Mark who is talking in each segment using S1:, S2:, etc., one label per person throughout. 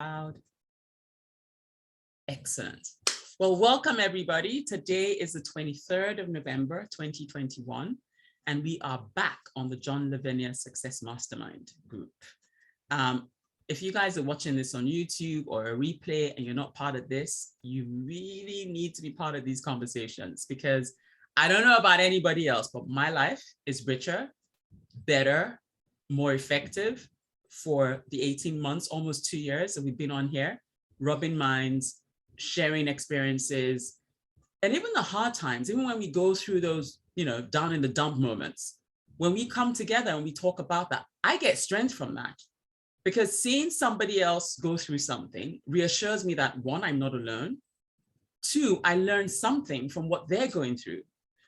S1: Loud. Excellent. Well, welcome everybody. Today is the 23rd of November, 2021, and we are back on the John Lavinia Success Mastermind group. If you guys are watching this on YouTube or a replay and you're not part of this, you really need to be part of these conversations, because I don't know about anybody else, but my life is richer, better, more effective for the 18 months, almost 2 years that we've been on here, rubbing minds, sharing experiences, and even the hard times, even when we go through those, down in the dump moments, when we come together and we talk about that, I get strength from that. Because seeing somebody else go through something reassures me that, one, I'm not alone. Two, I learned something from what they're going through.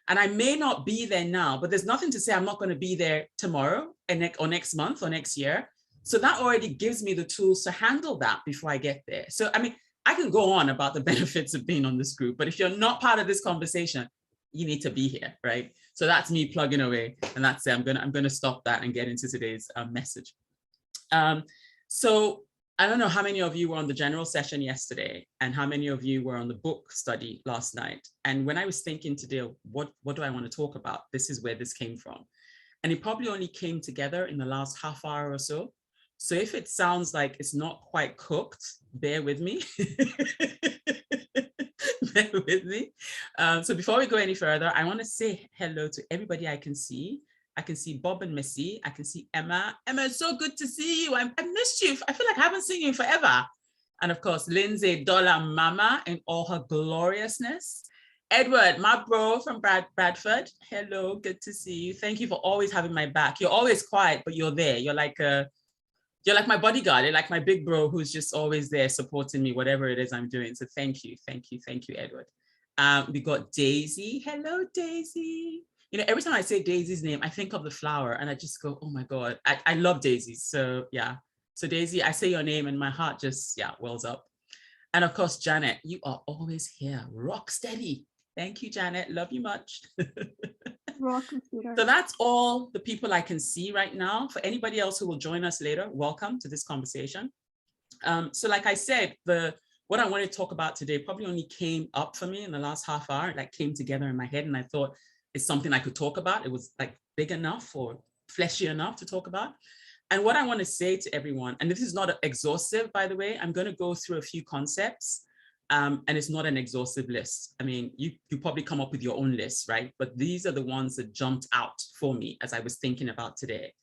S1: And I may not be there now, but there's nothing to say I'm not going to be there tomorrow or next month or next year. So that already gives me the tools to handle that before I get there. So, I mean, I can go on about the benefits of being on this group, but if you're not part of this conversation, you need to be here, right? So that's me plugging away, and that's it. I'm gonna stop that and get into today's message. So I don't know how many of you were on the general session yesterday and how many of you were on the book study last night. And when I was thinking today, what do I want to talk about? This is where this came from. And it probably only came together in the last half hour or so. So if it sounds like it's not quite cooked, bear with me. Bear with me. So before we go any further, I want to say hello to everybody I can see. I can see Bob and Missy. I can see Emma. Emma, it's so good to see you. I missed you. I feel like I haven't seen you forever. And of course, Lindsay, Dollar Mama in all her gloriousness. Edward, my bro from Bradford. Hello, good to see you. Thank you for always having my back. You're always quiet, but you're there. You're like my bodyguard. You're like my big bro who's just always there supporting me, whatever it is I'm doing. So thank you, Edward. We got Daisy. Hello, Daisy. Every time I say Daisy's name, I think of the flower and I just go, oh my God, I love daisies. So yeah. So Daisy, I say your name and my heart just, wells up. And of course, Janet, you are always here, rock steady. Thank you, Janet. Love you much. So that's all the people I can see right now. For anybody else who will join us later, welcome to this conversation. So like I said, what I want to talk about today probably only came up for me in the last half hour, like came together in my head, and I thought, it's something I could talk about. It was like big enough or fleshy enough to talk about. And what I want to say to everyone, and this is not exhaustive, by the way, I'm going to go through a few concepts, and it's not an exhaustive list. I mean, you probably come up with your own list, right? But these are the ones that jumped out for me as I was thinking about today.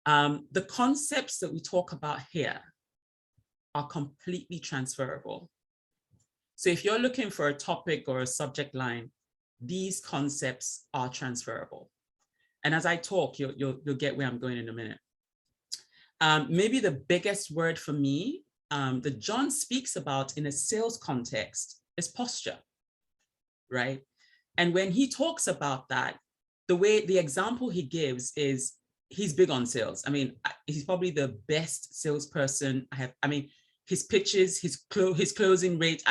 S1: The concepts that we talk about here are completely transferable. So if you're looking for a topic or a subject line, these concepts are transferable. And as I talk, you'll get where I'm going in a minute. Maybe the biggest word for me that John speaks about in a sales context is posture, right? And when he talks about that, the example he gives is he's big on sales. I mean, he's probably the best salesperson I have. I mean, his pitches, his closing rate,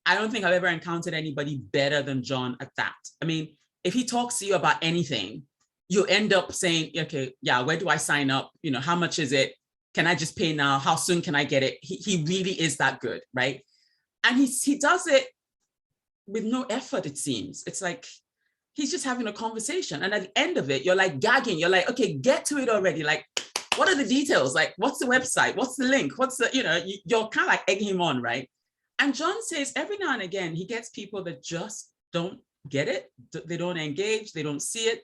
S1: I don't think I've ever encountered anybody better than John at that. I mean, if he talks to you about anything, you end up saying, okay, yeah, where do I sign up? How much is it? Can I just pay now? How soon can I get it? He really is that good, right? And he does it with no effort, it seems. It's like, he's just having a conversation. And at the end of it, you're like gagging. You're like, okay, get to it already. Like, what are the details? Like, what's the website? What's the link? What's the, you're kind of like egging him on, right? And John says every now and again, he gets people that just don't get it. They don't engage. They don't see it.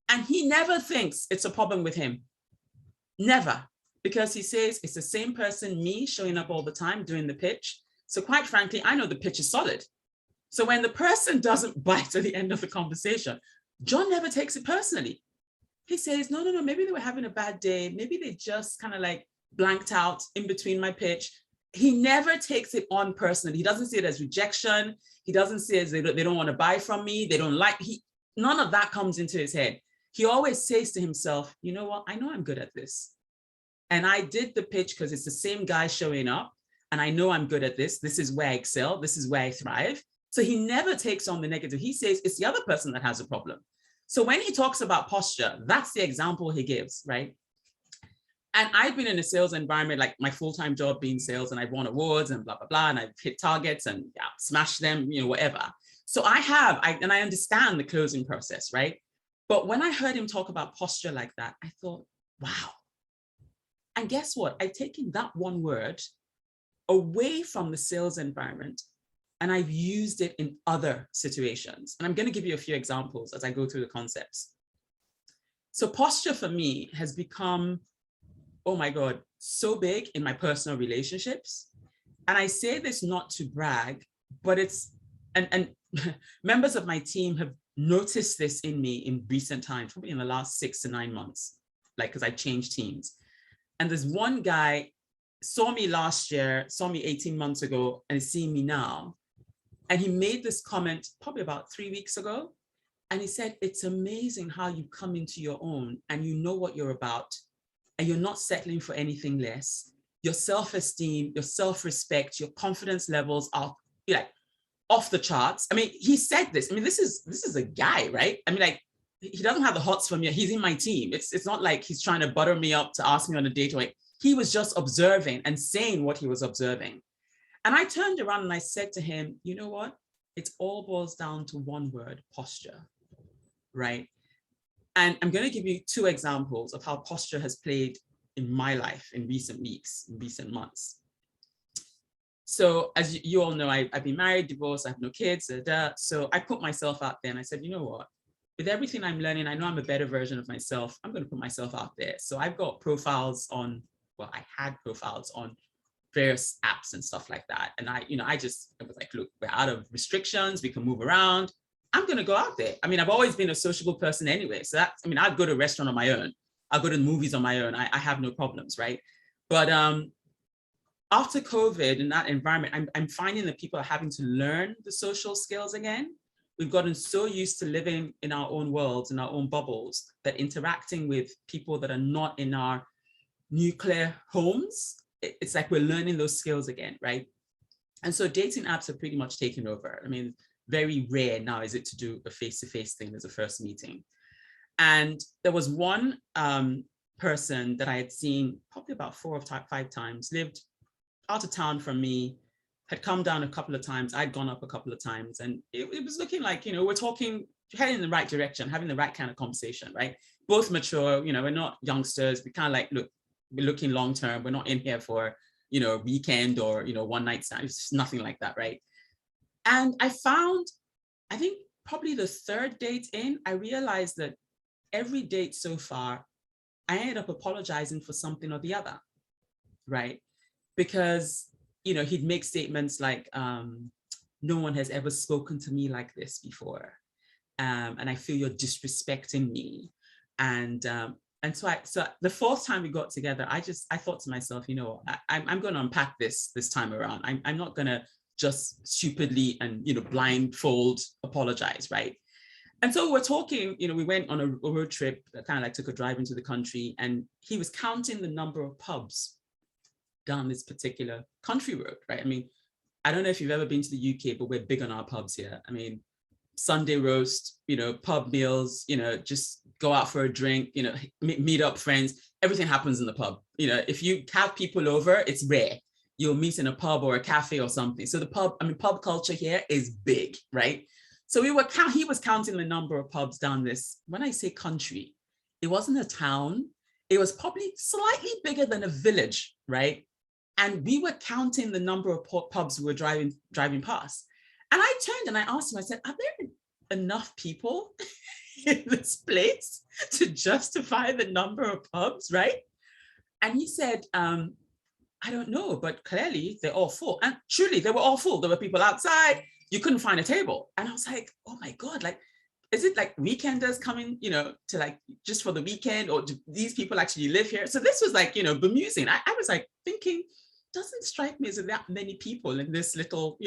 S1: And he never thinks it's a problem with him. Never. Because he says it's the same person, me, showing up all the time doing the pitch. So quite frankly, I know the pitch is solid. So when the person doesn't bite at the end of the conversation, John never takes it personally. He says, no, maybe they were having a bad day. Maybe they just kind of like blanked out in between my pitch. He never takes it on personally. He doesn't see it as rejection. He doesn't see it as they don't want to buy from me. They don't like, none of that comes into his head. He always says to himself, you know what? I know I'm good at this. And I did the pitch because it's the same guy showing up. And I know I'm good at this. This is where I excel. This is where I thrive. So he never takes on the negative. He says it's the other person that has a problem. So when he talks about posture, that's the example he gives, right? And I've been in a sales environment, like my full-time job being sales, and I've won awards and blah, blah, blah. And I've hit targets and smashed them, whatever. So I understand the closing process, right? But when I heard him talk about posture like that, I thought, wow. And guess what? I've taken that one word away from the sales environment and I've used it in other situations. And I'm going to give you a few examples as I go through the concepts. So posture for me has become, oh my God, so big in my personal relationships. And I say this not to brag, but it's, and members of my team have noticed this in me in recent times, probably in the last 6 to 9 months, like, because I changed teams. And there's one guy saw me last year, saw me 18 months ago, and is seeing me now. And he made this comment probably about 3 weeks ago. And he said, it's amazing how you come into your own and you know what you're about and you're not settling for anything less. Your self-esteem, your self-respect, your confidence levels are like off the charts. I mean, he said this. I mean, this is a guy, right? I mean, like, he doesn't have the hots for me. He's in my team. It's not like he's trying to butter me up to ask me on a date. He was just observing and saying what he was observing. And I turned around and I said to him, you know what? It all boils down to one word, posture, right? And I'm going to give you 2 examples of how posture has played in my life in recent weeks, in recent months. So as you all know, I've been married, divorced, I have no kids. So I put myself out there and I said, you know what? With everything I'm learning, I know I'm a better version of myself. I'm going to put myself out there. So I've got profiles on, well, I had profiles on various apps and stuff like that. And I was like, look, we're out of restrictions. We can move around. I'm going to go out there. I mean, I've always been a sociable person anyway. So I'll go to a restaurant on my own. I'll go to the movies on my own. I have no problems, right? But after COVID in that environment, I'm finding that people are having to learn the social skills again. We've gotten so used to living in our own worlds, in our own bubbles, that interacting with people that are not in our nuclear homes, it's like we're learning those skills again, right? And so dating apps have pretty much taken over. I mean, very rare now is it to do a face-to-face thing as a first meeting. And there was one person that I had seen probably about 4 or 5 times, lived out of town from me, had come down a couple of times. I'd gone up a couple of times, and it was looking like, we're talking, heading in the right direction, having the right kind of conversation, right? Both mature, we're not youngsters. We kind of like, look, we're looking long-term. We're not in here for, a weekend or, one night stand. It's nothing like that, right? And I found, I think probably the 3rd date in, I realized that every date so far, I ended up apologizing for something or the other, right? Because, he'd make statements like, no one has ever spoken to me like this before. And I feel you're disrespecting me. And so the 4th time we got together, I thought to myself, I'm going to unpack this time around. I'm not going to just stupidly and, blindfold apologize, right? And so we're talking, we went on a road trip, kind of like took a drive into the country, and he was counting the number of pubs down this particular country road, right? I mean, I don't know if you've ever been to the UK, but we're big on our pubs here. I mean, Sunday roast, pub meals, just go out for a drink, meet up friends, everything happens in the pub. If you have people over, it's rare. You'll meet in a pub or a cafe or something. So pub culture here is big, right? So he was counting the number of pubs down this, when I say country, it wasn't a town. It was probably slightly bigger than a village, right? And we were counting the number of pubs we were driving past. And I turned and I asked him, I said, are there enough people in this place to justify the number of pubs, right? And he said, I don't know, but clearly they're all full. And truly, they were all full. There were people outside. You couldn't find a table. And I was like, oh my God, like, is it like weekenders coming, to like just for the weekend, or do these people actually live here? So this was like, bemusing. I was like thinking, doesn't strike me as that many people in this little,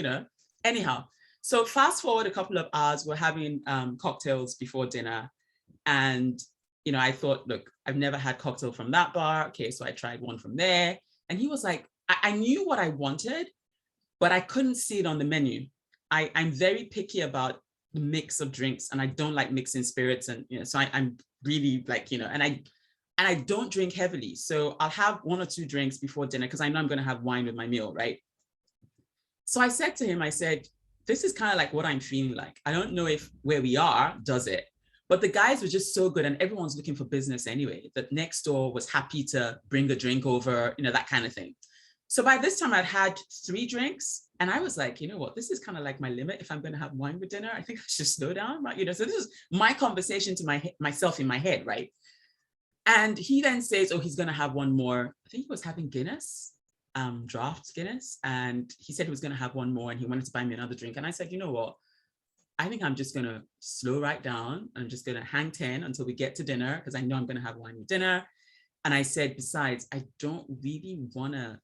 S1: anyhow. So fast forward a couple of hours, we're having cocktails before dinner. And, I thought, look, I've never had cocktail from that bar. Okay, so I tried one from there. And he was like, I knew what I wanted, but I couldn't see it on the menu. I'm very picky about the mix of drinks, and I don't like mixing spirits. And, so I'm really like, and And I don't drink heavily. So I'll have 1 or 2 drinks before dinner because I know I'm going to have wine with my meal, right? So I said to him, I said, this is kind of like what I'm feeling like. I don't know if where we are does it, but the guys were just so good and everyone's looking for business anyway, that next door was happy to bring a drink over, you know, that kind of thing. So by this time I'd had 3 drinks and I was like, you know what, this is kind of like my limit. If I'm going to have wine with dinner, I think I should slow down, right? You know, so this is my conversation to myself in my head, right? And he then says, oh, he's going to have one more. I think he was having Guinness, draft Guinness. And he said he was going to have one more and he wanted to buy me another drink. And I said, you know what? I think I'm just going to slow right down. I'm just going to hang 10 until we get to dinner because I know I'm going to have wine with dinner. And I said, besides, I don't really want to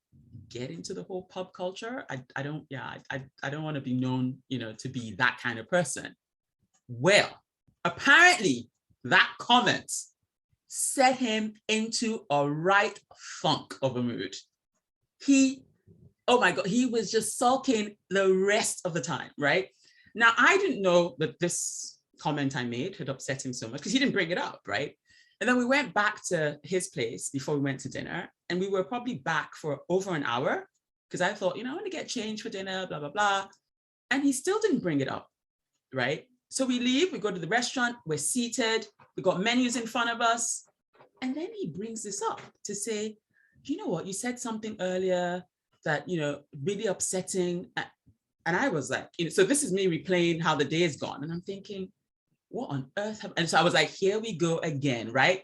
S1: get into the whole pub culture. I don't want to be known, you know, to be that kind of person. Well, apparently that comment set him into a right funk of a mood. Oh my God, he was just sulking the rest of the time, right? Now, I didn't know that this comment I made had upset him so much because he didn't bring it up, right? And then we went back to his place before we went to dinner and we were probably back for over an hour because I thought, you know, I want to get changed for dinner, blah, blah, blah. And he still didn't bring it up, right? So we leave, we go to the restaurant, we're seated, we got menus in front of us. And then he brings this up to say, you know what, you said something earlier that, you know, really upsetting. And I was like, you know, so this is me replaying how the day is gone. And I'm thinking, what on earth? And so I was like, here we go again, right?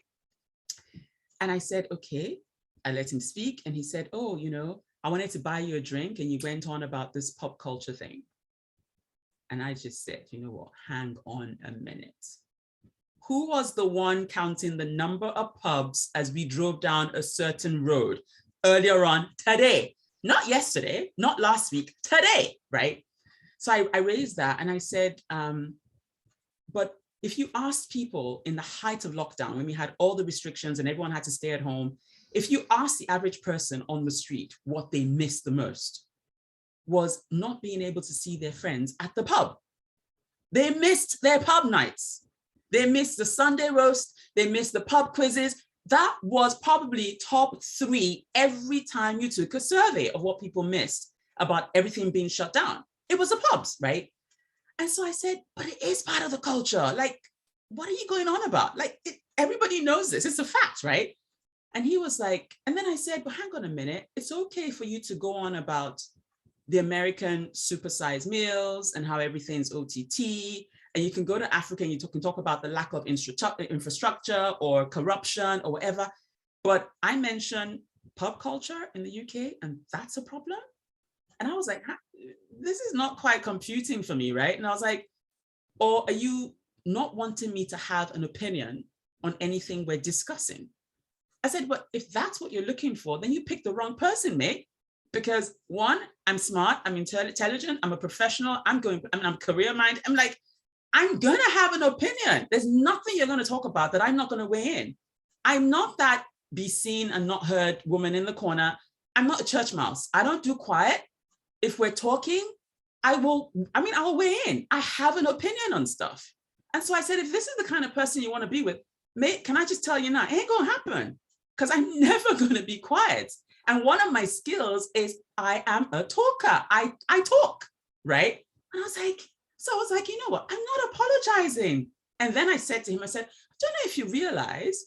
S1: And I said, okay, I let him speak. And he said, oh, you know, I wanted to buy you a drink. And you went on about this pop culture thing. And I just said, you know what, hang on a minute. Who was the one counting the number of pubs as we drove down a certain road earlier on today? Not yesterday, not last week, today, right? So I raised that and I said, but if you asked people in the height of lockdown, when we had all the restrictions and everyone had to stay at home, if you asked the average person on the street what they missed the most, was not being able to see their friends at the pub. They missed their pub nights. They missed the Sunday roast. They missed the pub quizzes. That was probably top 3 every time you took a survey of what people missed about everything being shut down. It was the pubs, right? And so I said, but it is part of the culture. Like, what are you going on about? Like, everybody knows this. It's a fact, right? And he was like, and then I said, but hang on a minute. It's okay for you to go on about the American supersized meals and how everything's OTT. And you can go to Africa and you can talk about the lack of infrastructure or corruption or whatever. But I mentioned pub culture in the UK and that's a problem. And I was like, this is not quite computing for me, right? And I was like, or are you not wanting me to have an opinion on anything we're discussing? I said, but if that's what you're looking for, then you picked the wrong person, mate. Because 1, I'm smart, I'm intelligent, I'm a professional, I'm career minded. I'm like, I'm going to have an opinion. There's nothing you're going to talk about that I'm not going to weigh in. I'm not that be seen and not heard woman in the corner. I'm not a church mouse. I don't do quiet. If we're talking, I'll weigh in. I have an opinion on stuff. And so I said, if this is the kind of person you want to be with, mate, can I just tell you now, it ain't going to happen because I'm never going to be quiet. And one of my skills is I am a talker. I talk, right? And I was like, you know what? I'm not apologizing. And then I said to him, I said, I don't know if you realize,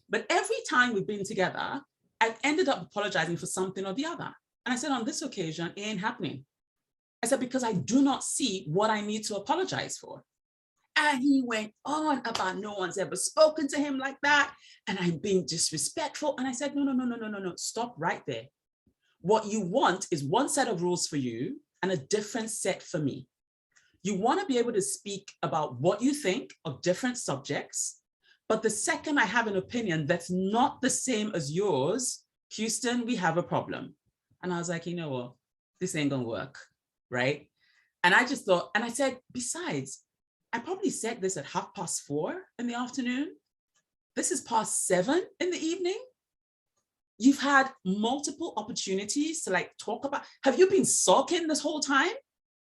S1: but every time we've been together, I've ended up apologizing for something or the other. And I said, on this occasion, it ain't happening. I said, because I do not see what I need to apologize for. And he went on about no one's ever spoken to him like that. And I'm being disrespectful. And I said, no, stop right there. What you want is one set of rules for you and a different set for me. You want to be able to speak about what you think of different subjects. But the second I have an opinion that's not the same as yours, Houston, we have a problem. And I was like, you know what? This ain't going to work, right? And I just thought, and I said, besides, I probably said this at 4:30 in the afternoon. This is past 7 in the evening. You've had multiple opportunities to like talk about, have you been sulking this whole time?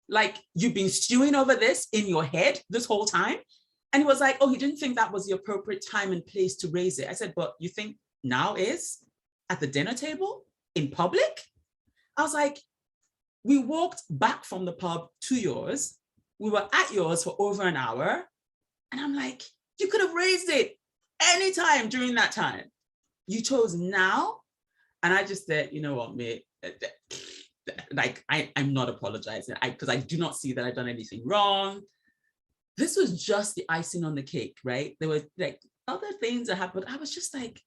S1: Like you've been stewing over this in your head this whole time? And he was like, oh, he didn't think that was the appropriate time and place to raise it. I said, but you think now is at the dinner table in public? I was like, we walked back from the pub to yours. We were at yours for over an hour. And I'm like, you could have raised it anytime during that time. You chose now. And I just said, you know what, mate, like I'm not apologizing because I do not see that I've done anything wrong. This was just the icing on the cake, right? There were like other things that happened. I was just like,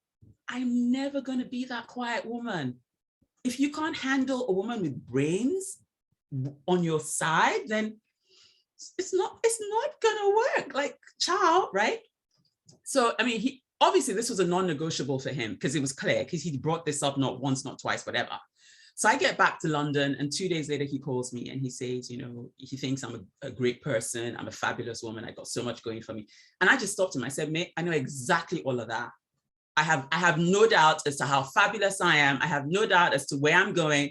S1: I'm never going to be that quiet woman. If you can't handle a woman with brains on your side, then it's not gonna work. Like, ciao, right? So, I mean, he obviously this was a non-negotiable for him because it was clear because he brought this up not once, not twice, whatever. So I get back to London and 2 days later he calls me and he says, you know, he thinks I'm a great person. I'm a fabulous woman. I got so much going for me. And I just stopped him. I said, mate, I know exactly all of that. I have no doubt as to how fabulous I am. I have no doubt as to where I'm going.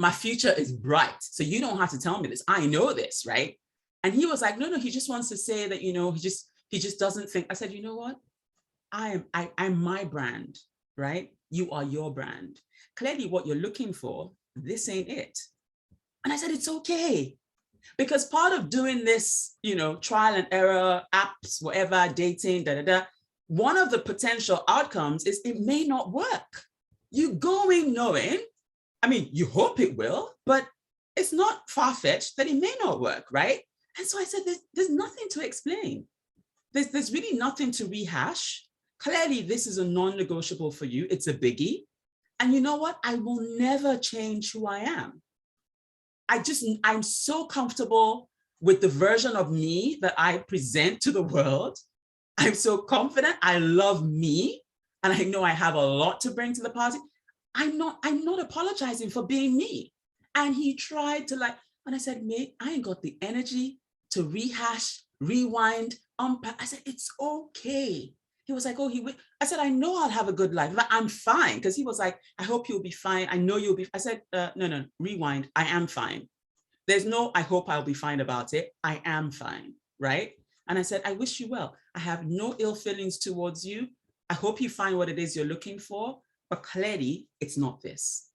S1: My future is bright. So you don't have to tell me this. I know this, right? And he was like, no, he just wants to say that, you know, he just doesn't think. I said, you know what? I'm my brand, right? You are your brand. Clearly what you're looking for, this ain't it. And I said, it's okay. Because part of doing this, you know, trial and error, apps, whatever, dating, one of the potential outcomes is it may not work. You go in knowing, I mean, you hope it will, but it's not far-fetched that it may not work, right? And so I said, there's nothing to explain. There's really nothing to rehash. Clearly, this is a non-negotiable for you. It's a biggie. And you know what? I will never change who I am. I'm so comfortable with the version of me that I present to the world. I'm so confident. I love me. And I know I have a lot to bring to the party. I'm not apologizing for being me. And he tried to and I said, mate, I ain't got the energy to rehash, rewind, unpack. I said, it's okay. He was like, oh, I said, I know I'll have a good life. Like, I'm fine. Because he was like, I hope you'll be fine. I know you'll be. I said, no, rewind. I am fine. There's no, I hope I'll be fine about it. I am fine, right? And I said, I wish you well. I have no ill feelings towards you. I hope you find what it is you're looking for, but clearly it's not this.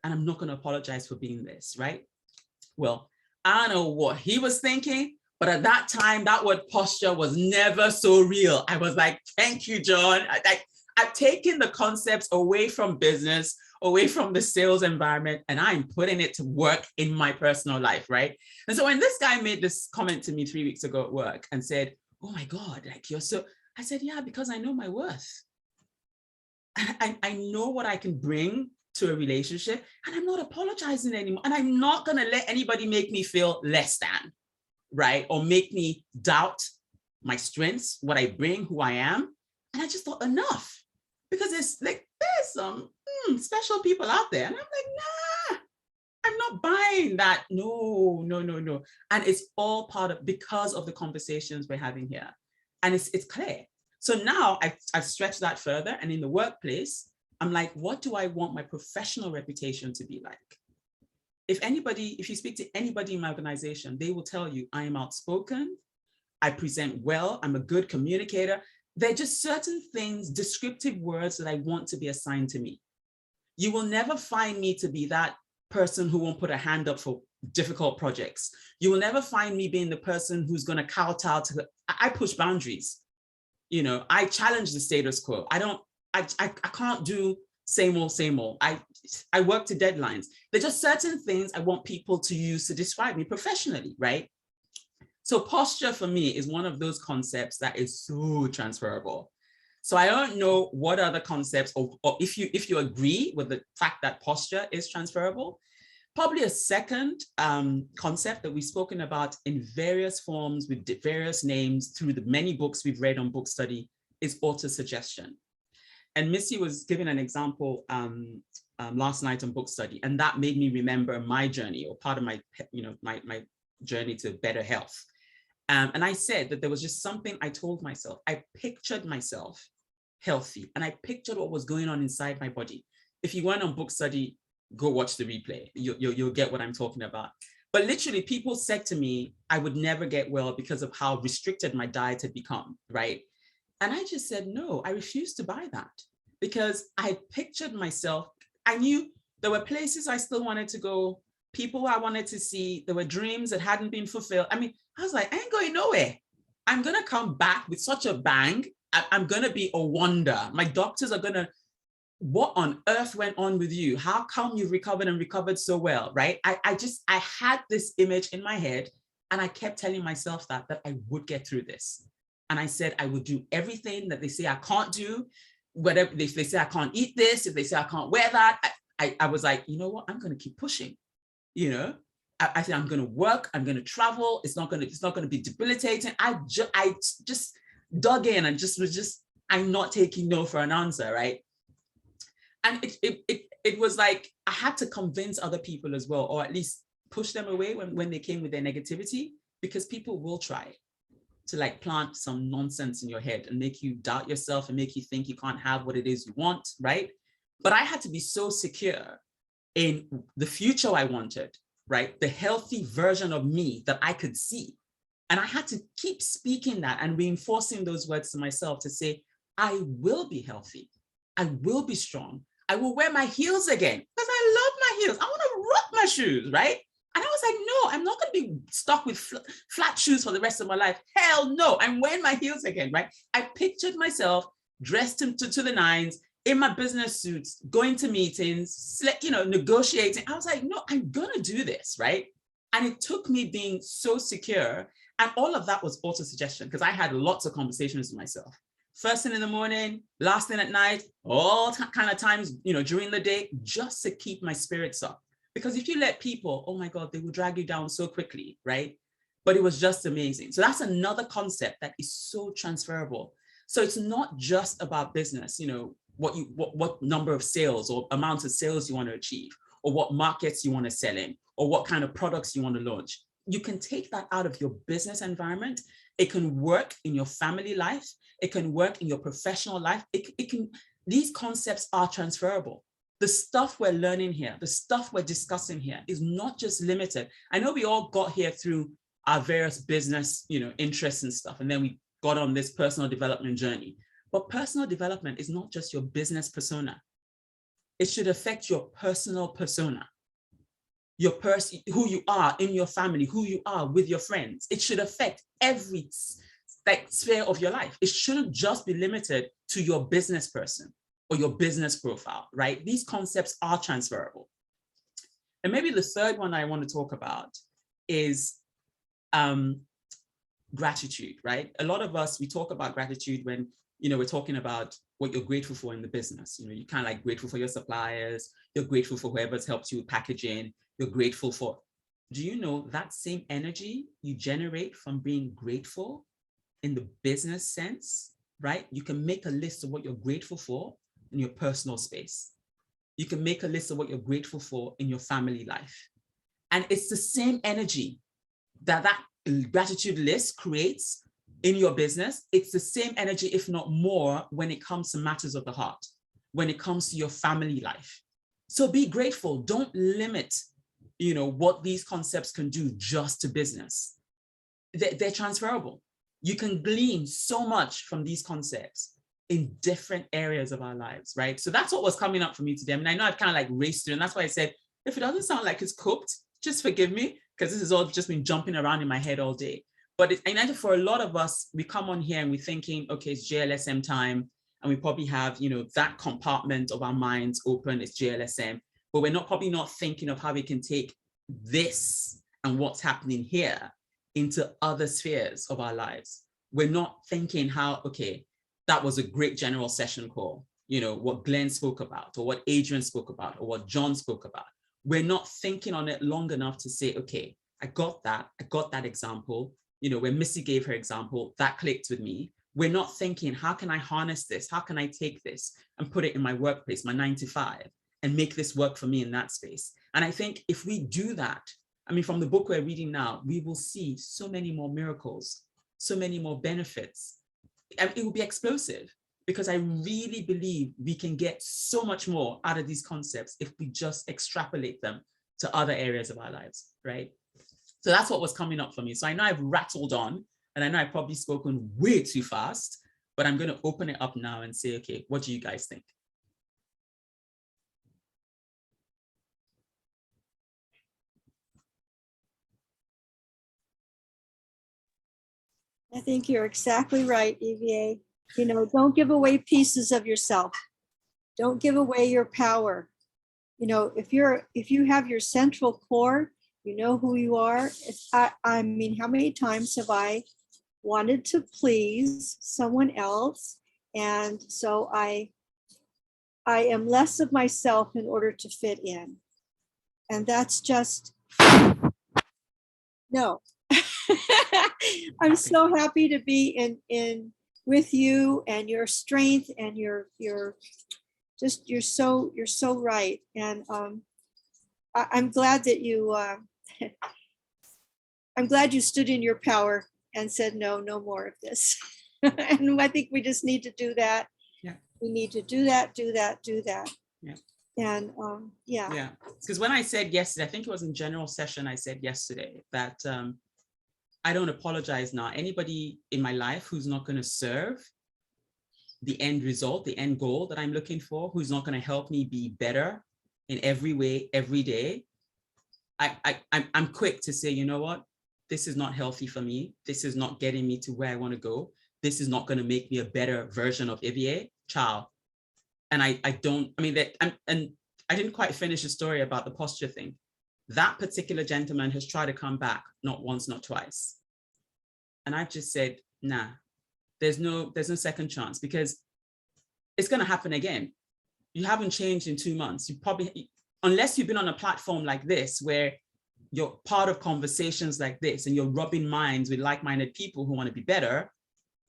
S1: And I'm not going to apologize for being this, right? Well, I don't know what he was thinking, but at that time, that word posture was never so real. I was like, thank you, John. I've taken the concepts away from business, away from the sales environment, and I'm putting it to work in my personal life, right? And so when this guy made this comment to me 3 weeks ago at work and said, oh my God, like you're so, I said, yeah, because I know my worth. I know what I can bring to a relationship, and I'm not apologizing anymore. And I'm not going to let anybody make me feel less than, right? Or make me doubt my strengths, what I bring, who I am. And I just thought, enough. Because there's some special people out there. And I'm like, nah, I'm not buying that. No. And it's all because of the conversations we're having here. And it's clear. So now I've stretched that further. And in the workplace, I'm like, what do I want my professional reputation to be like? If you speak to anybody in my organization, they will tell you I am outspoken, I present well, I'm a good communicator. They're just certain things, descriptive words that I want to be assigned to me. You will never find me to be that person who won't put a hand up for difficult projects. You will never find me being the person who's going to kowtow to I push boundaries. You know, I challenge the status quo. I can't do same old. I work to deadlines. There's just certain things I want people to use to describe me professionally, right? So posture for me is one of those concepts that is so transferable. So I don't know what other concepts, or if you agree with the fact that posture is transferable. Probably a second concept that we've spoken about in various forms with various names through the many books we've read on book study is autosuggestion. And Missy was giving an example last night on book study, and that made me remember my journey, or part of my, my journey to better health. And I said that there was just something I told myself. I pictured myself healthy, and I pictured what was going on inside my body. If you weren't on book study, go watch the replay. You'll get what I'm talking about. But literally, people said to me, I would never get well because of how restricted my diet had become, right? And I just said, no, I refuse to buy that, because I pictured myself, I knew there were places I still wanted to go, people I wanted to see, there were dreams that hadn't been fulfilled. I mean, I was like, I ain't going nowhere. I'm going to come back with such a bang. I'm going to be a wonder. My doctors are going to, what on earth went on with you? How come you've recovered and recovered so well, right? I had this image in my head, and I kept telling myself that I would get through this. And I said, I would do everything that they say I can't do, whatever if they say I can't eat this, if they say I can't wear that, I was like, you know what, I'm going to keep pushing. You know, I said, I'm going to work, I'm going to travel. It's not going to be debilitating. I just dug in and I'm not taking no for an answer, right? And it was like, I had to convince other people as well, or at least push them away when they came with their negativity, because people will try to like plant some nonsense in your head and make you doubt yourself and make you think you can't have what it is you want, right? But I had to be so secure in the future I wanted, right? The healthy version of me that I could see. And I had to keep speaking that and reinforcing those words to myself to say, I will be healthy. I will be strong. I will wear my heels again because I love my heels. I want to rock my shoes, right? And I was like, no, I'm not going to be stuck with flat shoes for the rest of my life. Hell no, I'm wearing my heels again, right? I pictured myself dressed to the nines, in my business suits, going to meetings, negotiating. I was like, no, I'm going to do this, right? And it took me being so secure. And all of that was auto-suggestion, because I had lots of conversations with myself. First thing in the morning, last thing at night, all kind of times, during the day, just to keep my spirits up. Because if you let people, oh my God, they will drag you down so quickly, right? But it was just amazing. So that's another concept that is so transferable. So it's not just about business, what number of sales or amount of sales you want to achieve, or what markets you want to sell in, or what kind of products you want to launch. You can take that out of your business environment. It can work in your family life. It can work in your professional life. These concepts are transferable. The stuff we're learning here, the stuff we're discussing here is not just limited. I know we all got here through our various business, interests and stuff, and then we got on this personal development journey. But personal development is not just your business persona. It should affect your personal persona, your person, who you are in your family, who you are with your friends. It should affect every sphere of your life. It shouldn't just be limited to your business person or your business profile, right? These concepts are transferable. And maybe the third one I want to talk about is gratitude, right? A lot of us, we talk about gratitude when, we're talking about what you're grateful for in the business. You're kind of like grateful for your suppliers, you're grateful for whoever's helped you with packaging, you're grateful for, do you know that same energy you generate from being grateful in the business sense, right? You can make a list of what you're grateful for in your personal space. You can make a list of what you're grateful for in your family life. And it's the same energy that gratitude list creates in your business. It's the same energy, if not more, when it comes to matters of the heart, when it comes to your family life. So be grateful. Don't limit, what these concepts can do just to business. They're transferable. You can glean so much from these concepts in different areas of our lives, right? So that's what was coming up for me today. I mean, I know I've kind of like raced through, and that's why I said, if it doesn't sound like it's cooked, just forgive me, because this has all just been jumping around in my head all day. But I know for a lot of us, we come on here and we're thinking, okay, it's JLSM time. And we probably have, that compartment of our minds open, it's JLSM, but we're probably not thinking of how we can take this and what's happening here into other spheres of our lives. We're not thinking how, okay, that was a great general session call, what Glenn spoke about, or what Adrian spoke about, or what John spoke about. We're not thinking on it long enough to say, okay, I got that example, when Missy gave her example, that clicked with me. We're not thinking, how can I harness this? How can I take this and put it in my workplace, my 9 to 5, and make this work for me in that space? And I think if we do that, I mean, from the book we're reading now, we will see so many more miracles, so many more benefits. And it will be explosive, because I really believe we can get so much more out of these concepts if we just extrapolate them to other areas of our lives, right? So that's what was coming up for me. So I know I've rattled on, and I know I've probably spoken way too fast, but I'm going to open it up now and say, okay, what do you guys think?
S2: I think you're exactly right, Ivié. You know, don't give away pieces of yourself. Don't give away your power. You know, if you have your central core, you know who you are. I mean, how many times have I wanted to please someone else? And so I am less of myself in order to fit in. And that's just, no. I'm so happy to be in with you and your strength and you're so right. And I'm glad that you I'm glad you stood in your power and said, no more of this. And I think we just need to do that.
S1: Yeah.
S2: We need to do that.
S1: Yeah.
S2: And yeah.
S1: Yeah. Because when I said yesterday, I think it was in general session, I said yesterday that I don't apologize now. Anybody in my life who's not going to serve the end result, the end goal that I'm looking for, who's not going to help me be better in every way, every day, I'm quick to say, you know what? This is not healthy for me. This is not getting me to where I want to go. This is not going to make me a better version of Ivié. Ciao. And I didn't quite finish the story about the posture thing. That particular gentleman has tried to come back, not once, not twice. And I've just said, nah, there's no second chance, because it's going to happen again. You haven't changed in 2 months. You probably, unless you've been on a platform like this, where you're part of conversations like this and you're rubbing minds with like-minded people who want to be better.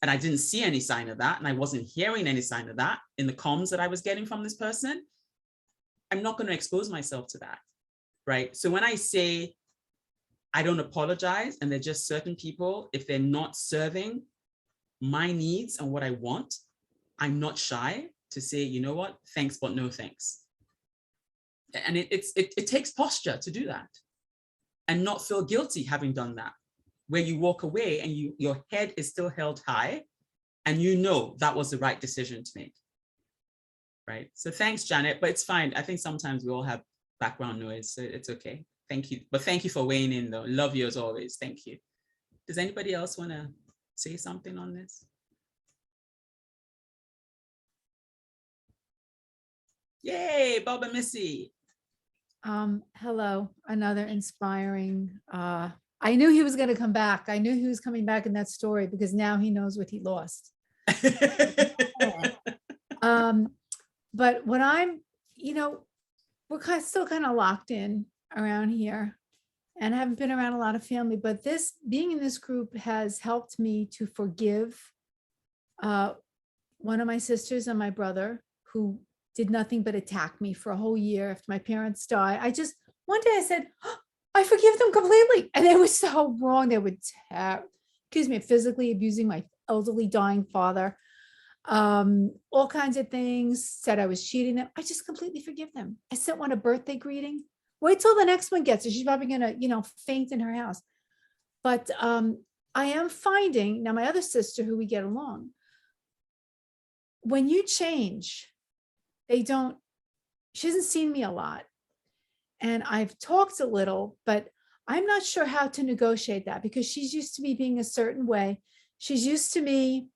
S1: And I didn't see any sign of that. And I wasn't hearing any sign of that in the comms that I was getting from this person. I'm not going to expose myself to that. Right. So when I say I don't apologize, and they're just certain people, if they're not serving my needs and what I want, I'm not shy to say, you know what, thanks, but no thanks. And it takes posture to do that and not feel guilty having done that, where you walk away and your head is still held high and you know that was the right decision to make. Right. So thanks, Janet, but it's fine. I think sometimes we all have background noise, so it's okay. Thank you. But thank you for weighing in though. Love you as always. Thank you. Does anybody else want to say something on this? Yay, Bob and Missy.
S3: Hello, another inspiring. I knew he was going to come back. I knew he was coming back in that story because now he knows what he lost. But when I'm, we're still kind of locked in around here and haven't been around a lot of family, but being in this group has helped me to forgive one of my sisters and my brother who did nothing but attack me for a whole year after my parents died. One day I said, oh, I forgive them completely. And they were so wrong. They would, physically abusing my elderly dying father. All kinds of things, said I was cheating them. I just completely forgive them. I sent one a birthday greeting. Wait till the next one gets it. She's probably going to, faint in her house. But I am finding now my other sister who we get along, when you change, she hasn't seen me a lot. And I've talked a little, but I'm not sure how to negotiate that because she's used to me being a certain way. She's used to me.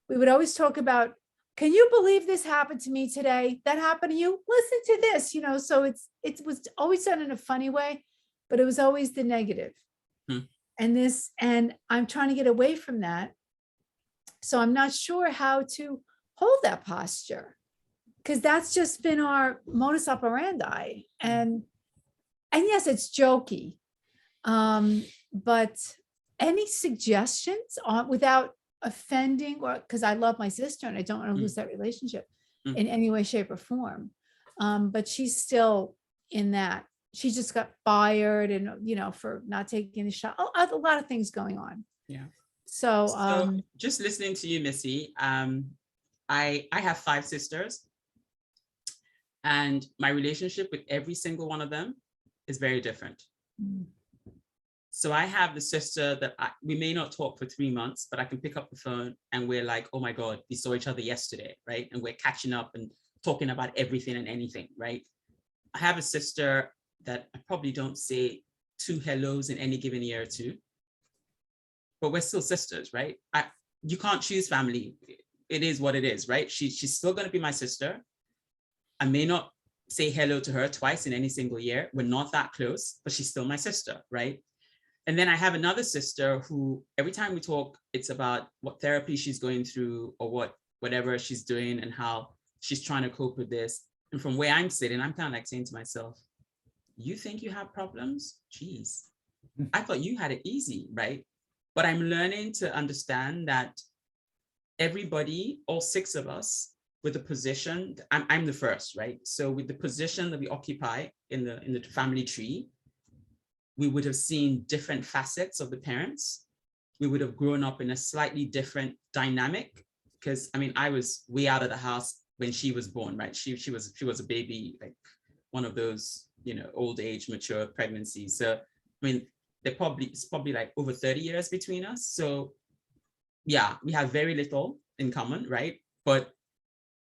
S3: We would always talk about, can you believe this happened to me today? That happened to you? Listen to this, so it was always done in a funny way, but it was always the negative. And I'm trying to get away from that. So I'm not sure how to hold that posture because that's just been our modus operandi. And yes, it's jokey. But any suggestions without offending, or because I love my sister and I don't want to lose that relationship in any way, shape, or form. But she's still in that. She just got fired and, for not taking a shot. A lot of things going on.
S1: Yeah.
S3: So
S1: just listening to you, Missy, I have 5 sisters and my relationship with every single one of them is very different. So I have the sister that we may not talk for 3 months, but I can pick up the phone and we're like, oh my God, we saw each other yesterday, right? And we're catching up and talking about everything and anything, right? I have a sister that I probably don't say 2 hellos in any given year or 2, but we're still sisters, right? You can't choose family. It is what it is, right? She's still going to be my sister. I may not say hello to her twice in any single year. We're not that close, but she's still my sister, right? And then I have another sister who every time we talk, it's about what therapy she's going through or whatever she's doing and how she's trying to cope with this. And from where I'm sitting, I'm kind of like saying to myself, you think you have problems? Jeez, I thought you had it easy, right? But I'm learning to understand that everybody, all 6 of us, with the position, I'm the first, right? So with the position that we occupy in the family tree, we would have seen different facets of the parents. We would have grown up in a slightly different dynamic because I mean, I was way out of the house when she was born, right? She was a baby, like one of those, old age, mature pregnancies. So, I mean, it's probably like over 30 years between us. So yeah, we have very little in common, right? But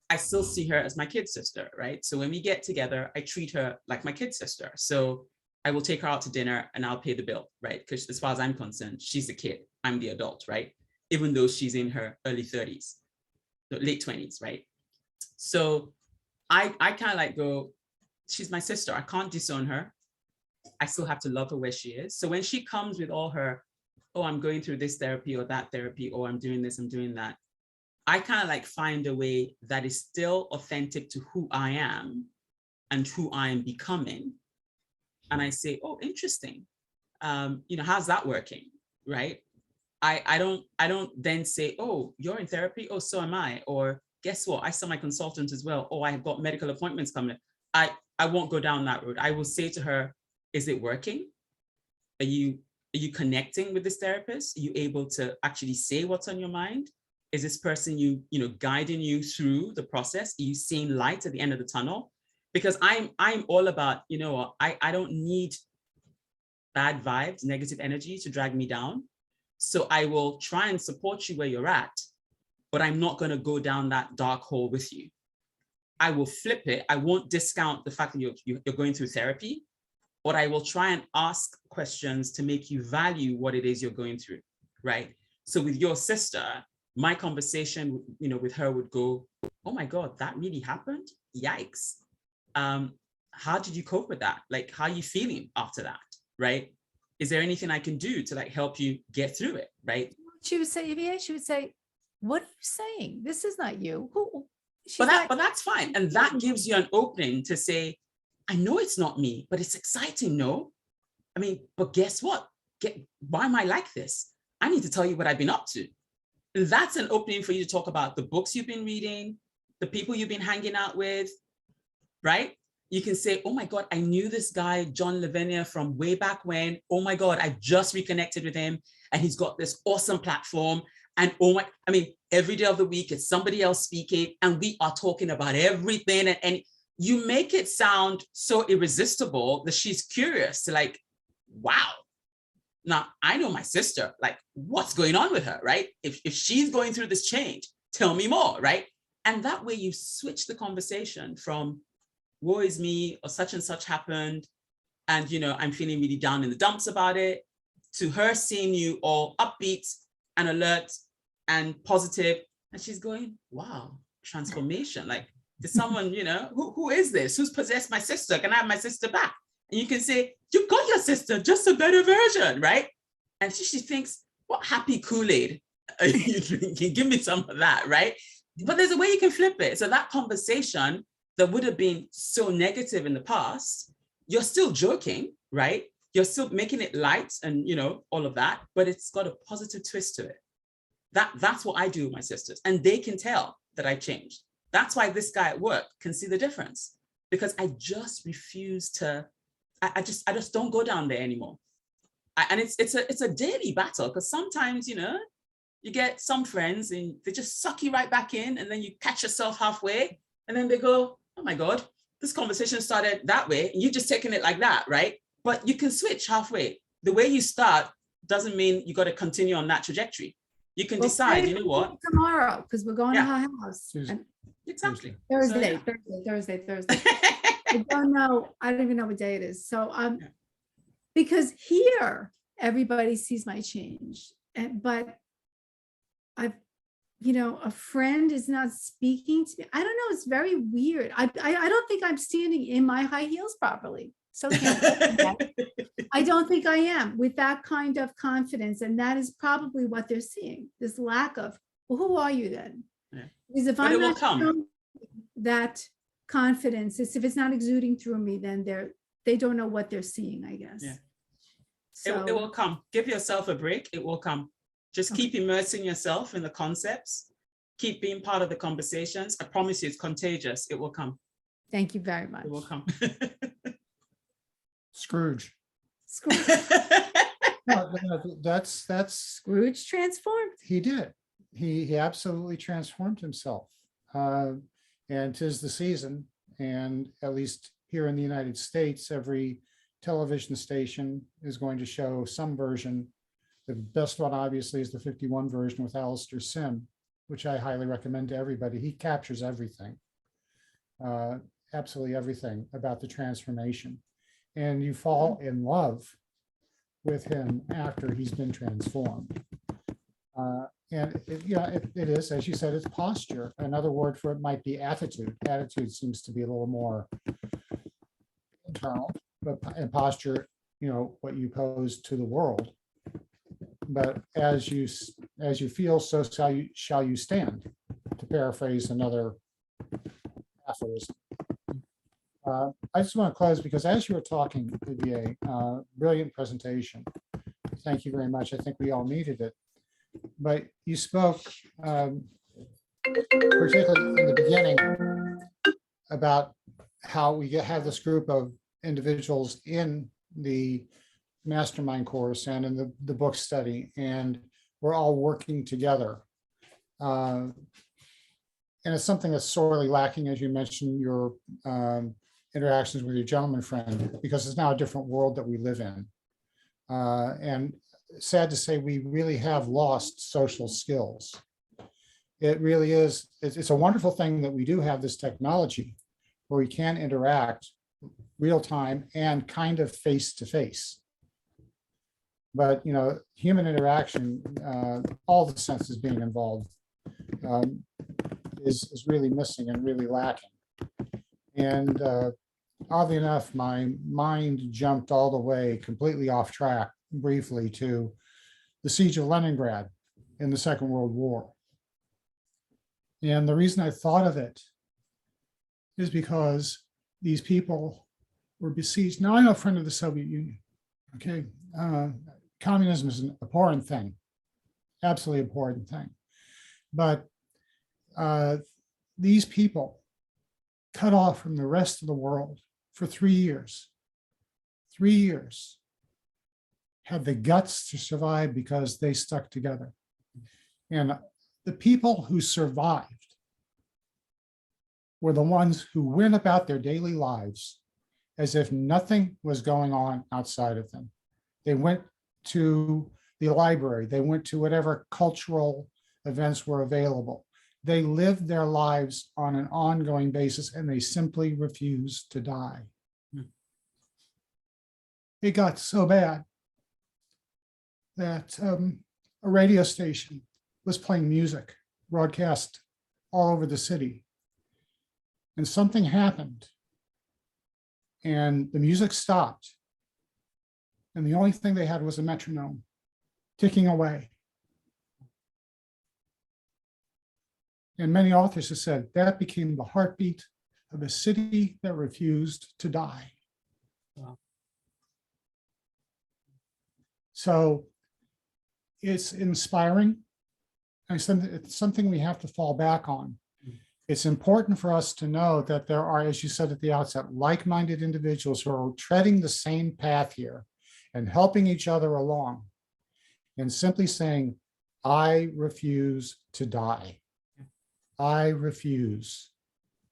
S1: I still see her as my kid sister, right? So when we get together, I treat her like my kid sister. So I will take her out to dinner and I'll pay the bill, right? Because as far as I'm concerned, she's a kid, I'm the adult, right? Even though she's in her early 30s, late 20s, right? So I kind of like go, she's my sister. I can't disown her. I still have to love her where she is. So when she comes with all her, oh, I'm going through this therapy or that therapy, or I'm doing this, I'm doing that, I kind of like find a way that is still authentic to who I am and who I am becoming. And I say, oh, interesting. How's that working, right? I don't then say, oh, you're in therapy. Oh, so am I. Or guess what? I saw my consultant as well. Oh, I have got medical appointments coming. I won't go down that road. I will say to her, is it working? Are you connecting with this therapist? Are you able to actually say what's on your mind? Is this person guiding you through the process? Are you seeing light at the end of the tunnel? Because I'm all about, I don't need bad vibes, negative energy to drag me down. So I will try and support you where you're at, but I'm not going to go down that dark hole with you. I will flip it. I won't discount the fact that you're going through therapy, but I will try and ask questions to make you value what it is you're going through, right? So with your sister, my conversation, with her would go, oh my God, that really happened? Yikes. How did you cope with that? Like, how are you feeling after that, right? Is there anything I can do to like help you get through it, right?
S3: She would say, Ivié, she would say, what are you saying? This is not you.
S1: But that's fine. And that gives you an opening to say, I know it's not me, but it's exciting, no? I mean, but guess what? Why am I like this? I need to tell you what I've been up to. And that's an opening for you to talk about the books you've been reading, the people you've been hanging out with, right? You can say, oh my God, I knew this guy, John Lavinia, from way back when. Oh my God, I just reconnected with him and he's got this awesome platform. And every day of the week, it's somebody else speaking and we are talking about everything. And you make it sound so irresistible that she's curious to like, wow. Now, I know my sister, like what's going on with her, right? If she's going through this change, tell me more, right? And that way you switch the conversation from woe is me or such and such happened. And, I'm feeling really down in the dumps about it, to her seeing you all upbeat and alert and positive. And she's going, wow, transformation. Like, did someone, who is this? Who's possessed my sister? Can I have my sister back? And you can say, you got your sister, just a better version, right? And she thinks, what happy Kool-Aid are you drinking? Give me some of that, right? But there's a way you can flip it. So that conversation that would have been so negative in the past, you're still joking, right? You're still making it light and, all of that, but it's got a positive twist to it. That's what I do with my sisters. And they can tell that I changed. That's why this guy at work can see the difference, because I just refuse to, I just don't go down there anymore. And it's a daily battle, because sometimes, you get some friends and they just suck you right back in, and then you catch yourself halfway and then they go, oh my God, this conversation started that way and you're just taking it like that, right? But you can switch halfway. the way you start doesn't mean you got to continue on that trajectory. You can decide, you know what?
S3: Tomorrow, because we're going to her house.
S4: Tuesday.
S3: And
S1: Exactly.
S3: Thursday,
S1: So,
S3: Thursday. I don't know. I don't even know what day it is. So because here everybody sees my change, but I've, a friend is not speaking to me. I don't know. It's very weird. I don't think I'm standing in my high heels properly. So I don't think I am with that kind of confidence. And that is probably what they're seeing, this lack of, well, who are you then?
S1: Yeah.
S3: Because if I'm not showing that confidence, if it's not exuding through me, then they don't know what they're seeing, I guess.
S1: Yeah.
S3: So
S1: It will come. Give yourself a break. It will come. Just
S3: Okay.
S1: keep immersing yourself in the concepts. Keep being part of the conversations. I promise you, it's contagious. It will come.
S3: thank you very much.
S1: It will come.
S4: Scrooge.
S3: Scrooge,
S4: No, that's
S3: Scrooge transformed.
S4: he did. He absolutely transformed himself. And 'tis the season, and at least here in the United States, every television station is going to show some version. The best one, obviously, is the 51 version with Alistair Sim, which I highly recommend to everybody. He captures everything, absolutely everything about the transformation. And you fall in love with him after he's been transformed. And it is, as you said, it's posture. Another word for it might be attitude. Attitude seems to be a little more internal, but and posture, what you pose to the world. But as you feel, so shall you stand, to paraphrase another aphorism. I just want to close because as you were talking, Ivié, brilliant presentation. Thank you very much. I think we all needed it. But you spoke, particularly in the beginning, about how we have this group of individuals in the mastermind course and in the book study, and we're all working together. And it's something that's sorely lacking, as you mentioned, your interactions with your gentleman friend, because it's now a different world that we live in. And sad to say, we really have lost social skills. It really is. It's a wonderful thing that we do have this technology where we can interact real time and kind of face to face. But, human interaction, all the senses being involved, is really missing and really lacking. And oddly enough, my mind jumped all the way completely off track briefly to the siege of Leningrad in the Second World War. And the reason I thought of it is because these people were besieged. Now, I'm a friend of the Soviet Union, okay? Communism is an abhorrent thing, absolutely abhorrent thing. But these people cut off from the rest of the world for 3 years. 3 years. Had the guts to survive because they stuck together. And the people who survived were the ones who went about their daily lives as if nothing was going on outside of them. They went to the library, they went to whatever cultural events were available. They lived their lives on an ongoing basis, and they simply refused to die. It got so bad that a radio station was playing music, broadcast all over the city. And something happened, and the music stopped. And the only thing they had was a metronome ticking away. And many authors have said that became the heartbeat of a city that refused to die.
S1: Wow.
S4: So it's inspiring, and it's something we have to fall back on. It's important for us to know that there are, as you said at the outset, like-minded individuals who are treading the same path here and helping each other along, and simply saying, I refuse to die. I refuse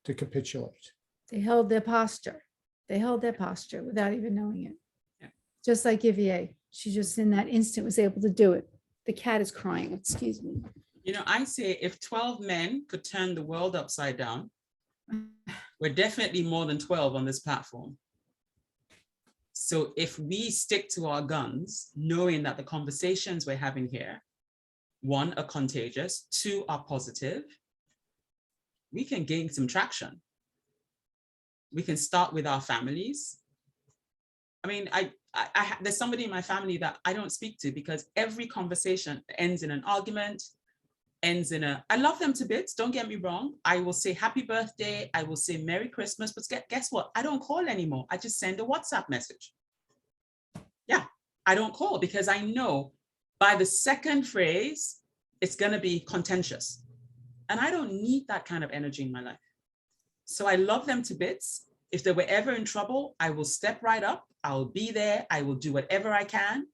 S4: to capitulate.
S3: They held their posture. They held their posture without even knowing it.
S1: Yeah.
S3: Just like Ivié. She just in that instant was able to do it. The cat is crying, excuse me.
S1: You know, I say if 12 men could turn the world upside down, we're definitely more than 12 on this platform. So if we stick to our guns, knowing that the conversations we're having here, one, are contagious, two, are positive, we can gain some traction. We can start with our families. I mean, there's somebody in my family that I don't speak to because every conversation ends in an argument, ends in I love them to bits, don't get me wrong. I will say happy birthday, I will say Merry Christmas, but guess what? I don't call anymore. I just send a WhatsApp message. Yeah, I don't call because I know by the second phrase, it's gonna be contentious. And I don't need that kind of energy in my life. So I love them to bits. If they were ever in trouble, I will step right up. I'll be there. I will do whatever I can.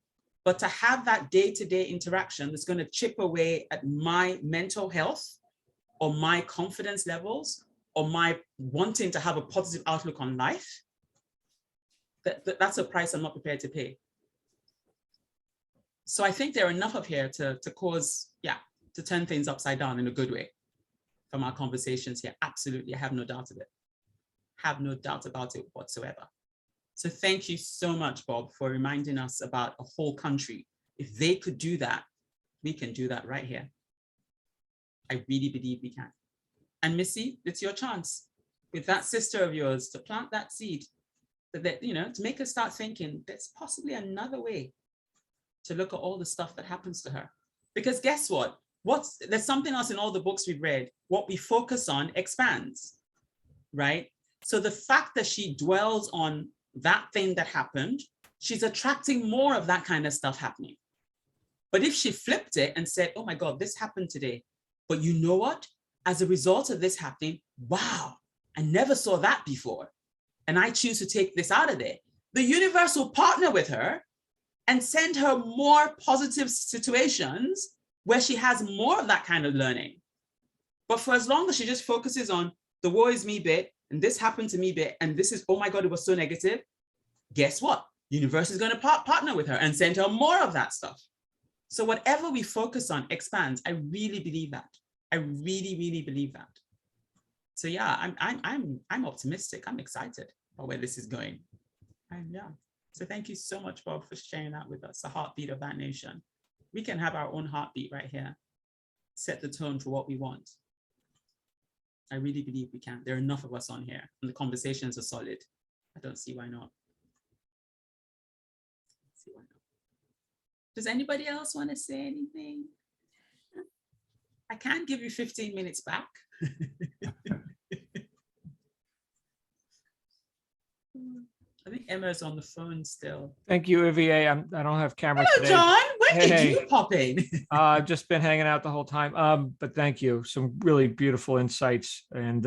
S1: But to have that day-to-day interaction that's going to chip away at my mental health or my confidence levels or my wanting to have a positive outlook on life, that's a price I'm not prepared to pay. So I think there are enough of here to cause, to turn things upside down in a good way from our conversations here. Absolutely, I have no doubt of it. Have no doubt about it whatsoever. So thank you so much, Bob, for reminding us about a whole country. If they could do that, we can do that right here. I really believe we can. And Missy, it's your chance with that sister of yours to plant that seed, that to make her start thinking there's possibly another way to look at all the stuff that happens to her. Because guess what? There's something else in all the books we've read. What we focus on expands, right? So the fact that she dwells on that thing that happened, she's attracting more of that kind of stuff happening. But if she flipped it and said, oh my God, this happened today, but you know what? As a result of this happening, wow, I never saw that before. And I choose to take this out of there. The universe will partner with her and send her more positive situations where she has more of that kind of learning. But for as long as she just focuses on the woe is me bit, and this happened to me bit, and this is, oh my God, it was so negative, guess what? Universe is going to partner with her and send her more of that stuff. So whatever we focus on expands. I really believe that. I really, really believe that. So yeah, I'm optimistic. I'm excited about where this is going. And yeah, so thank you so much, Bob, for sharing that with us, the heartbeat of that nation. We can have our own heartbeat right here, set the tone for what we want. I really believe we can. There are enough of us on here and the conversations are solid. I don't see why not. Does anybody else want to say anything? I can't give you 15 minutes back. I think Emma's on the phone still.
S5: Thank you, Ivié. I don't have cameras
S1: Hello,
S5: today.
S1: John. When did
S5: Hey.
S1: you pop in?
S5: I've just been hanging out the whole time. But thank you. Some really beautiful insights. And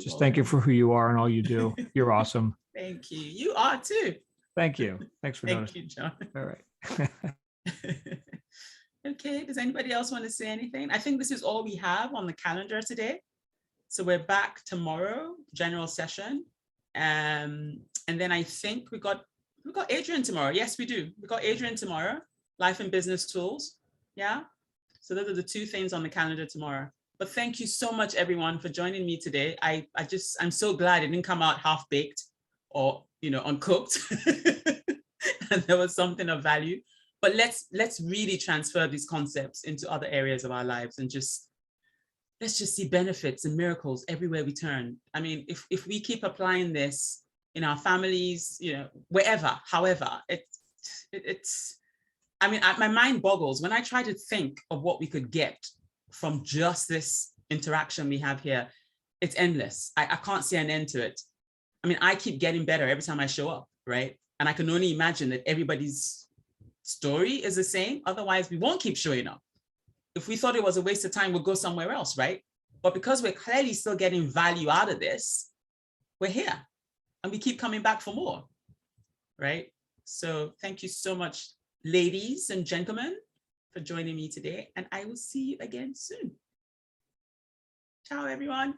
S5: just thank you for who you are and all you do. You're awesome.
S1: Thank you. You are too.
S5: Thank you. Thanks for
S1: Thank
S5: noticing.
S1: you, John.
S5: All right.
S1: Okay, does anybody else want to say anything? I think this is all we have on the calendar today. So we're back tomorrow, general session. And then I think we got Adrian tomorrow. Yes, we do. We got Adrian tomorrow, life and business tools. Yeah. So those are the two things on the calendar tomorrow. But thank you so much, everyone, for joining me today. I'm so glad it didn't come out half-baked or, uncooked. And there was something of value. But let's really transfer these concepts into other areas of our lives and let's just see benefits and miracles everywhere we turn. I mean, if we keep applying this in our families, wherever, however, my mind boggles when I try to think of what we could get from just this interaction we have here. It's endless. I can't see an end to it. I mean, I keep getting better every time I show up, right? And I can only imagine that everybody's story is the same. Otherwise, we won't keep showing up. If we thought it was a waste of time, we'll go somewhere else, right? But because we're clearly still getting value out of this, we're here and we keep coming back for more, right? So thank you so much, ladies and gentlemen, for joining me today. And I will see you again soon. Ciao, everyone.